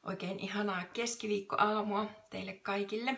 Oikein ihanaa keskiviikkoaamua teille kaikille.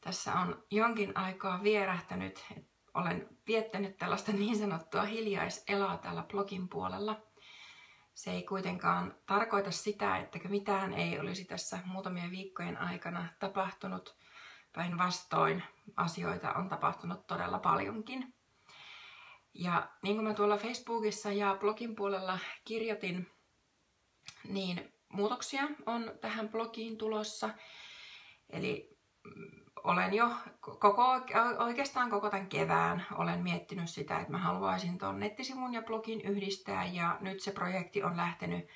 Tässä on jonkin aikaa vierähtänyt. Olen viettänyt tällaista niin sanottua hiljaiselaa täällä blogin puolella. Se ei kuitenkaan tarkoita sitä, että mitään ei olisi tässä muutamien viikkojen aikana tapahtunut. Päinvastoin asioita on tapahtunut todella paljonkin. Ja niin kuin mä tuolla Facebookissa ja blogin puolella kirjoitin, niin muutoksia on tähän blogiin tulossa. Eli olen jo oikeastaan koko tämän kevään olen miettinyt sitä, että mä haluaisin tuon nettisivun ja blogin yhdistää. Ja nyt se projekti on lähtenyt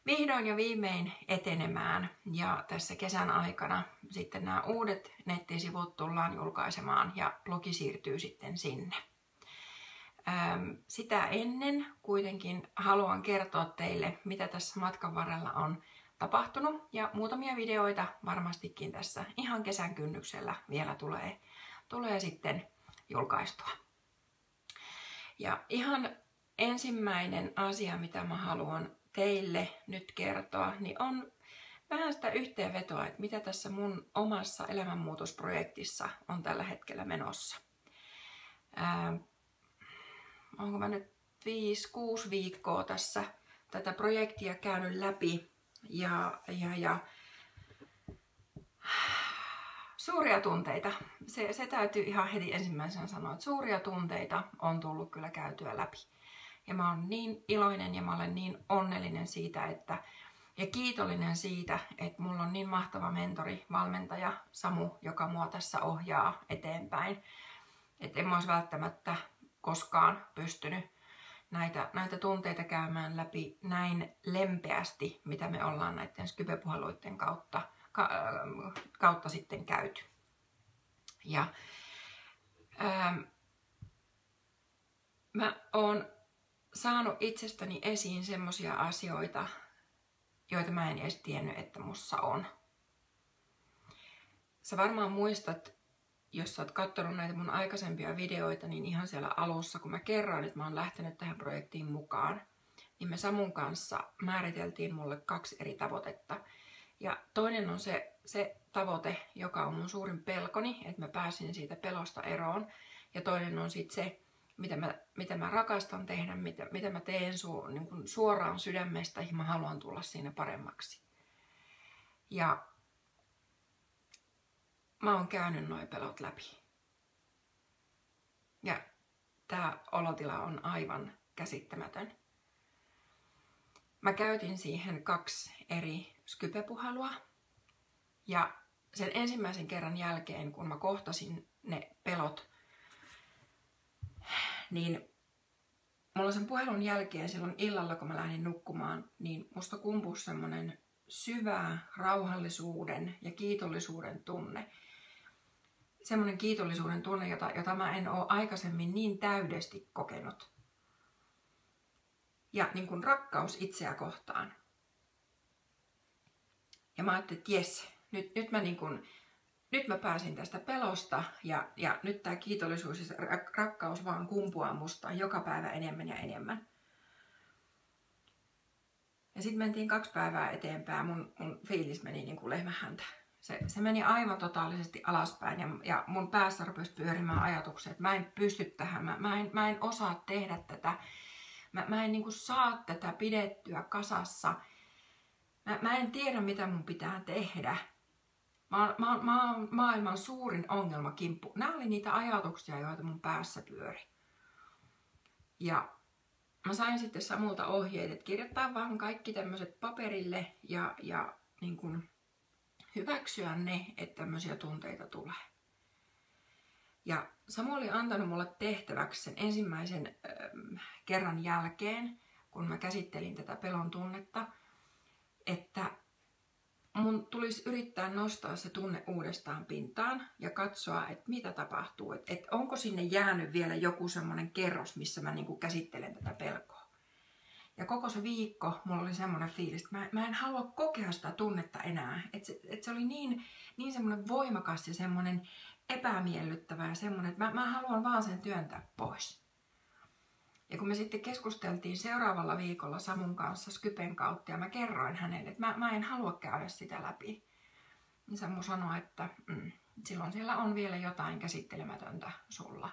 vihdoin ja viimein etenemään. Ja tässä kesän aikana sitten nämä uudet nettisivut tullaan julkaisemaan ja blogi siirtyy sitten sinne. Sitä ennen kuitenkin haluan kertoa teille, mitä tässä matkan varrella on tapahtunut. Ja muutamia videoita varmastikin tässä ihan kesän kynnyksellä vielä tulee sitten julkaistua. Ja ihan ensimmäinen asia, mitä mä haluan teille nyt kertoa, niin on vähän sitä yhteenvetoa, että mitä tässä mun omassa elämänmuutosprojektissa on tällä hetkellä menossa. Onko mä nyt 5-6 viikkoa tässä tätä projektia käynyt läpi ja suuria tunteita. Se täytyy ihan heti ensimmäisenä sanoa, että suuria tunteita on tullut kyllä käytyä läpi. Ja mä oon niin iloinen ja mä olen niin onnellinen siitä, ja kiitollinen siitä, että mulla on niin mahtava mentori, valmentaja Samu, joka mua tässä ohjaa eteenpäin. Että en mä olisi välttämättä koskaan pystynyt näitä tunteita käymään läpi näin lempeästi, mitä me ollaan näiden Skype-puheluiden kautta sitten käyty. Ja mä oon saanut itsestäni esiin semmosia asioita, joita mä en edes tiennyt, että mussa on. Sä varmaan muistat, jos sä oot katsonut näitä mun aikaisempia videoita, niin ihan siellä alussa, kun mä kerroin, että mä oon lähtenyt tähän projektiin mukaan, niin me Samun kanssa määriteltiin mulle 2 eri tavoitetta. Ja toinen on se tavoite, joka on mun suurin pelkoni, että mä pääsin siitä pelosta eroon. Ja toinen on sitten se, mitä mä rakastan tehdä, mitä mä teen niin suoraan sydämestä, ja mä haluan tulla siinä paremmaksi. Ja mä oon käynyt nuo pelot läpi. Ja tää olotila on aivan käsittämätön. Mä käytin siihen 2 eri Skype-puhelua. Ja sen ensimmäisen kerran jälkeen, kun mä kohtasin ne pelot, niin mulla sen puhelun jälkeen silloin illalla, kun mä lähdin nukkumaan, niin musta kumpusi semmonen syvä rauhallisuuden ja kiitollisuuden tunne. Semmoinen kiitollisuuden tunne, jota mä en ole aikaisemmin niin täydesti kokenut. Ja niin kuin rakkaus itseä kohtaan. Ja mä ajattelin, että jes, nyt mä pääsin tästä pelosta ja nyt tää kiitollisuus ja rakkaus vaan kumpuaa musta joka päivä enemmän ja enemmän. Ja sitten mentiin 2 päivää eteenpäin, mun fiilis meni niin kuin lehmähäntä. Se meni aivan totaalisesti alaspäin ja mun päässä rupesi pyörimään ajatuksia, että mä en pysty tähän, mä en osaa tehdä tätä. Mä en niin kuin saa tätä pidettyä kasassa. Mä en tiedä, mitä mun pitää tehdä. Mä oon maailman suurin ongelmakimppu. Nämä oli niitä ajatuksia, joita mun päässä pyöri. Ja mä sain sitten Samulta ohjeet, että kirjoittaa vaan kaikki tämmöiset paperille ja niin kuin hyväksyä ne, että tämmöisiä tunteita tulee. Ja Samu oli antanut mulle tehtäväksi sen ensimmäisen kerran jälkeen, kun mä käsittelin tätä pelon tunnetta, että mun tulisi yrittää nostaa se tunne uudestaan pintaan ja katsoa, että mitä tapahtuu. Että onko sinne jäänyt vielä joku semmoinen kerros, missä mä niinku käsittelen tätä pelkoa. Ja koko se viikko mulla oli semmoinen fiilis, että mä en halua kokea sitä tunnetta enää. Että se oli niin semmoinen voimakas ja semmoinen epämiellyttävä ja semmoinen, että mä haluan vaan sen työntää pois. Ja kun me sitten keskusteltiin seuraavalla viikolla Samun kanssa Skypen kautta ja mä kerroin hänelle, että mä en halua käydä sitä läpi, niin Samu sanoi, että silloin siellä on vielä jotain käsittelemätöntä sulla,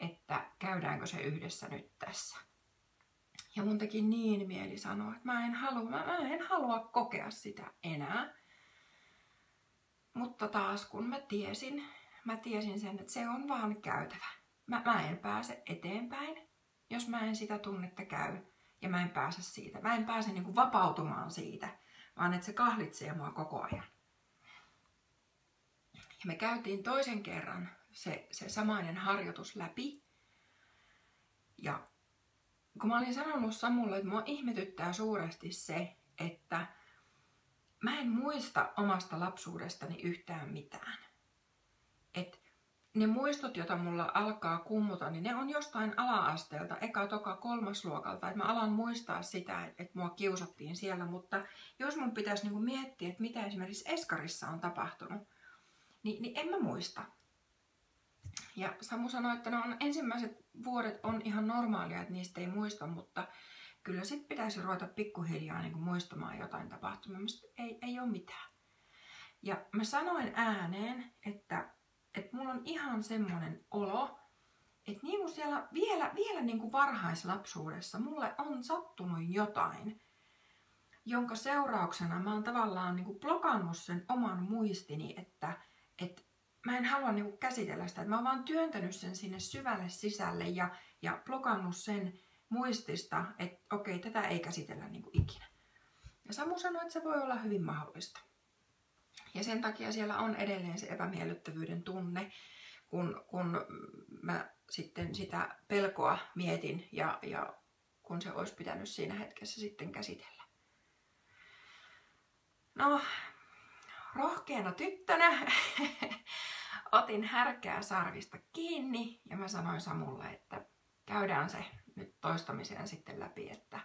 että käydäänkö se yhdessä nyt tässä. Ja mun teki niin mieli sanoa, että mä en halua kokea sitä enää. Mutta taas kun mä tiesin sen, että se on vaan käytävä. Mä en pääse eteenpäin, jos mä en sitä tunnetta käy ja mä en pääse siitä. Mä en pääse niin kuin vapautumaan siitä, vaan että se kahlitsee mua koko ajan. Ja me käytiin toisen kerran se samainen harjoitus läpi. Ja kun mä olin sanonut Samulle, että mua ihmetyttää suuresti se, että mä en muista omasta lapsuudestani yhtään mitään. Et ne muistot, joita mulla alkaa kummuta, niin ne on jostain ala-asteelta, eka, toka, kolmasluokalta. Että mä alan muistaa sitä, että mua kiusattiin siellä, mutta jos mun pitäisi niinku miettiä, että mitä esimerkiksi Eskarissa on tapahtunut, niin en mä muista. Ja Samu sanoi, että ensimmäiset vuodet on ihan normaalia, että niistä ei muista, mutta kyllä sit pitäisi ruveta pikkuhiljaa niin kuin muistamaan jotain tapahtumia, mistä ei ole mitään. Ja mä sanoin ääneen, että mulla on ihan semmoinen olo, että niin kuin siellä vielä niin kuin varhaislapsuudessa mulle on sattunut jotain, jonka seurauksena mä oon tavallaan niin kuin blokannut sen oman muistini, että mä en halua niin kuin käsitellä sitä, että mä oon vaan työntänyt sen sinne syvälle sisälle ja blokannut sen muistista, että okei, tätä ei käsitellä niin kuin ikinä. Ja Samu sanoi, että se voi olla hyvin mahdollista. Ja sen takia siellä on edelleen se epämiellyttävyyden tunne, kun mä sitten sitä pelkoa mietin ja kun se olisi pitänyt siinä hetkessä sitten käsitellä. No, rohkeana tyttönä otin härkää sarvista kiinni ja mä sanoin Samulle, että käydään se nyt toistamiseen sitten läpi, että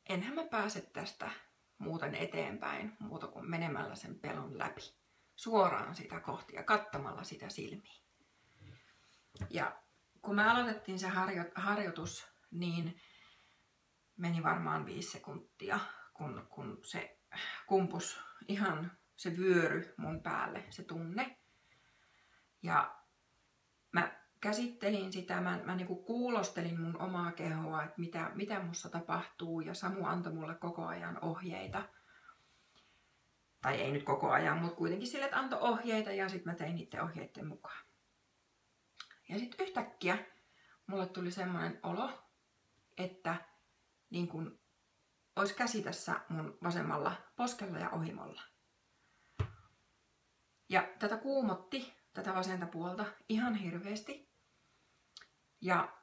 enhän mä pääse tästä muuten eteenpäin muuta kuin menemällä sen pelon läpi. Suoraan sitä kohti ja kattamalla sitä silmiin. Ja kun me aloitettiin se harjoitus, niin meni varmaan 5 sekuntia, kun se kumpus ihan se vyöry mun päälle, se tunne. Ja mä käsittelin sitä, mä niinku kuulostelin mun omaa kehoa, että mitä musta tapahtuu, ja Samu antoi mulle koko ajan ohjeita. Tai ei nyt koko ajan, mutta kuitenkin sille, että antoi ohjeita ja sitten mä tein niiden ohjeiden mukaan. Ja sitten yhtäkkiä mulle tuli semmoinen olo, että niin kun olisi käsi tässä mun vasemmalla poskella ja ohimolla. Ja tätä kuumotti, tätä vasenta puolta, ihan hirveästi. Ja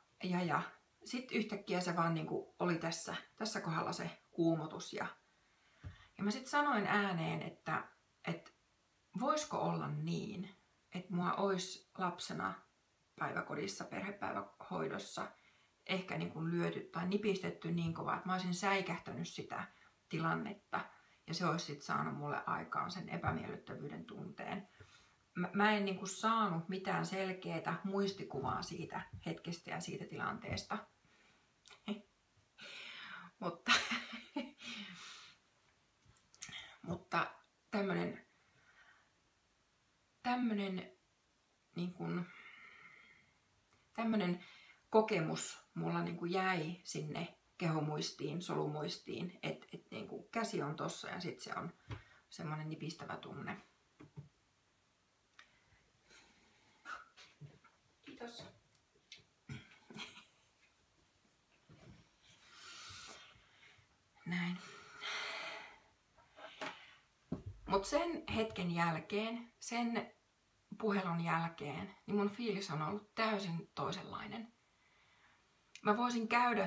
sitten yhtäkkiä se vaan niinku oli tässä kohdalla se kuumotus. Ja mä sitten sanoin ääneen, että voisiko olla niin, että mua olisi lapsena päiväkodissa, perhepäivähoidossa ehkä niin kuin lyöty tai nipistetty niin kovaa, että mä olisin säikähtänyt sitä tilannetta ja se olisi sitten saanut mulle aikaan sen epämiellyttävyyden tunteen. Mä en niin kuin saanut mitään selkeää muistikuvaa siitä hetkestä ja siitä tilanteesta. Mutta tämmönen kokemus mulla niin kuin jäi sinne kehomuistiin, solumuistiin, että niin kuin käsi on tossa ja sitten se on semmoinen nipistävä tunne. Kiitos. Näin. Mutta sen hetken jälkeen, sen puhelun jälkeen, niin mun fiilis on ollut täysin toisenlainen. Mä voisin käydä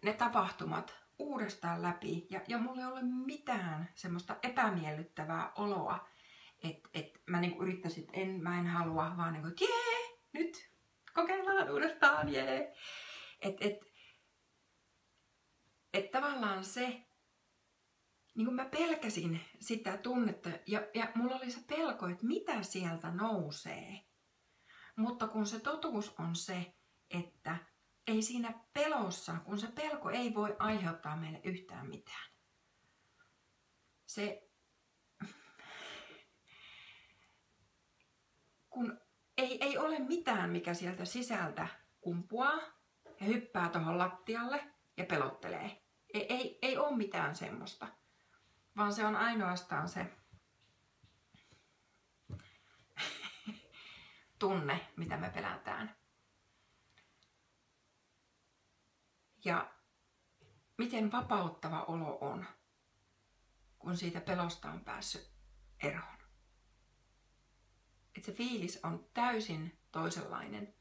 ne tapahtumat uudestaan läpi ja mulla ei ole mitään semmoista epämiellyttävää oloa, että mä niinku yrittäisin, että mä en halua, vaan niinku, että jee, nyt kokeillaan uudestaan, jee. Et tavallaan se, niin kuin mä pelkäsin sitä tunnetta ja mulla oli se pelko, että mitä sieltä nousee. Mutta kun se totuus on se, että ei siinä pelossa, kun se pelko ei voi aiheuttaa meille yhtään mitään. Kun ei ole mitään, mikä sieltä sisältä kumpuaa ja hyppää tuohon lattialle ja pelottelee. Ei ole mitään semmoista, vaan se on ainoastaan se tunne, mitä me pelätään. Ja miten vapauttava olo on, kun siitä pelosta on päässyt eroon. Että se fiilis on täysin toisenlainen.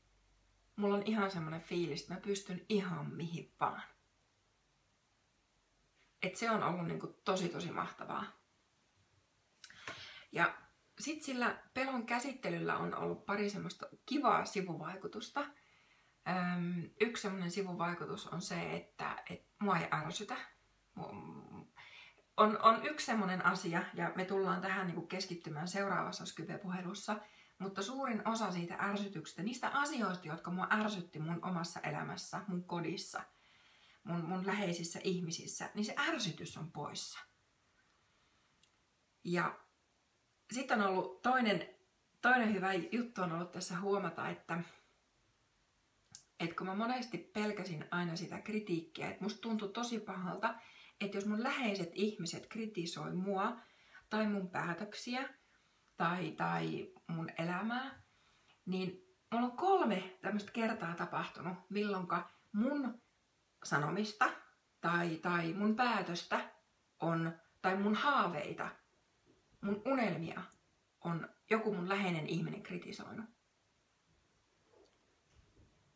Mulla on ihan semmoinen fiilis, että mä pystyn ihan mihin vaan. Että se on ollut niinku tosi mahtavaa. Ja sit sillä pelon käsittelyllä on ollut pari semmoista kivaa sivuvaikutusta. Yksi semmoinen sivuvaikutus on se, että mua ei ärsytä. On yksi semmoinen asia, ja me tullaan tähän niinku keskittymään seuraavassa Skype-puhelussa, mutta suurin osa siitä ärsytyksestä, niistä asioista, jotka mua ärsytti mun omassa elämässä, mun kodissa, mun läheisissä ihmisissä, niin se ärsytys on poissa. Ja sitten on ollut toinen hyvä juttu on ollut tässä huomata, että kun mä monesti pelkäsin aina sitä kritiikkiä, että musta tuntui tosi pahalta, että jos mun läheiset ihmiset kritisoi mua tai mun päätöksiä tai mun elämää, niin mulla on 3 tämmöistä kertaa tapahtunut, milloinka mun sanomista tai mun päätöstä on, tai mun haaveita, mun unelmia on joku mun läheinen ihminen kritisoinut.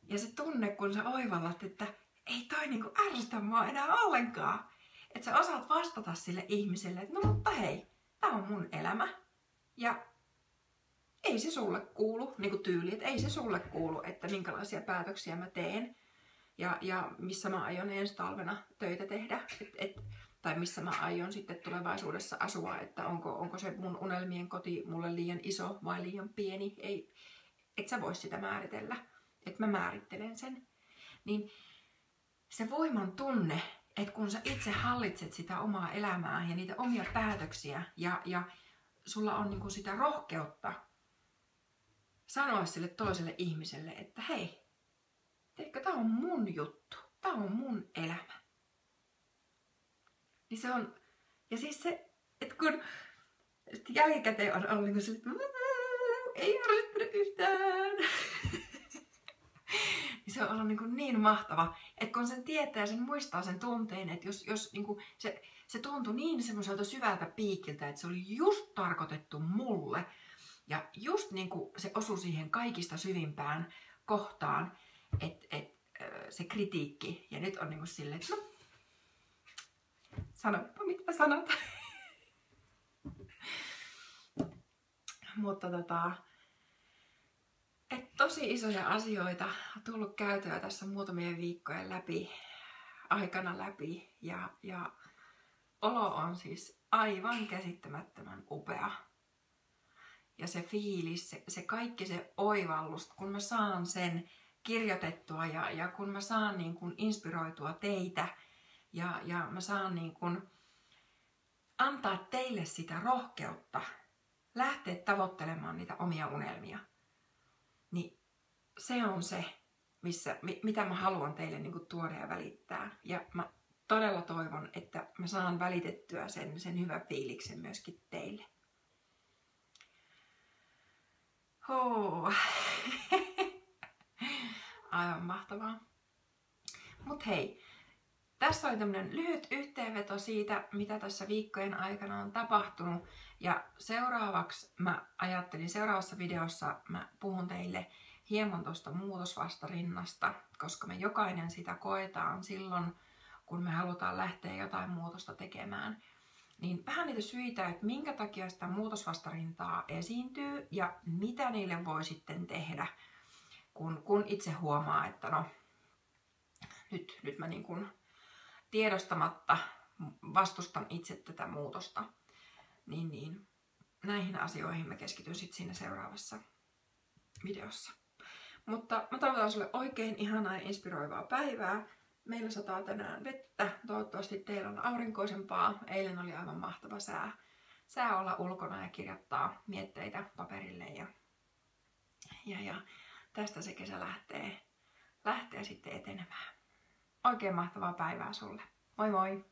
Ja se tunne, kun sä oivallat, että ei toi niinku ärsytä mua enää ollenkaan. Että sä osaat vastata sille ihmiselle, että no mutta hei, tää on mun elämä. Ja ei se sulle kuulu, niinku tyyli, että ei se sulle kuulu, että minkälaisia päätöksiä mä teen. Ja missä mä aion ensi talvena töitä tehdä. Tai missä mä aion sitten tulevaisuudessa asua, että onko se mun unelmien koti mulle liian iso vai liian pieni. Ei, et sä voi sitä määritellä, että mä määrittelen sen. Niin se voiman tunne, että kun sä itse hallitset sitä omaa elämää ja niitä omia päätöksiä ja sulla on niinku sitä rohkeutta sanoa sille toiselle ihmiselle, että hei, teikö, tää on mun juttu, tää on mun elämä. Niin se on, ja siis se, että kun jälkikäteen on ollut niinku sille, että ei ärsyttänyt yhtään. Niin se on ollut niin mahtava, että kun sen tietää ja sen muistaa sen tunteen, että jos niinku se tuntui niin semmoiselta syvältä piikiltä, että se oli just tarkoitettu mulle ja just niinku se osui siihen kaikista syvimpään kohtaan, että se kritiikki. Ja nyt on niinku silleen, että no, sanoppa mitä sanot. Mutta tosi isoja asioita on tullut käytyä tässä muutamien viikkojen aikana läpi ja olo on siis aivan käsittämättömän upea. Ja se fiilis, se kaikki se oivallus, kun mä saan sen kirjoitettua ja kun mä saan niin kun inspiroitua teitä ja mä saan niin kun antaa teille sitä rohkeutta lähteä tavoittelemaan niitä omia unelmia. Niin se on se, mitä mä haluan teille niin kuin tuoda ja välittää. Ja mä todella toivon, että mä saan välitettyä sen hyvän fiiliksen myöskin teille. Aivan mahtavaa. Mut hei, tässä oli tämmönen lyhyt yhteenveto siitä, mitä tässä viikkojen aikana on tapahtunut. Ja seuraavaksi mä ajattelin, seuraavassa videossa mä puhun teille hieman tuosta muutosvastarinnasta, koska me jokainen sitä koetaan silloin, kun me halutaan lähteä jotain muutosta tekemään. Niin vähän niitä syitä, että minkä takia sitä muutosvastarintaa esiintyy ja mitä niille voi sitten tehdä, kun itse huomaa, että no, nyt mä niin kuin tiedostamatta vastustan itse tätä muutosta. Niin näihin asioihin mä keskityn sitten siinä seuraavassa videossa. Mutta mä toivotan sulle oikein ihanaa ja inspiroivaa päivää. Meillä sataa tänään vettä. Toivottavasti teillä on aurinkoisempaa. Eilen oli aivan mahtava sää olla ulkona ja kirjoittaa mietteitä paperille. Ja tästä se kesä lähtee sitten etenemään. Oikein mahtavaa päivää sulle. Moi moi!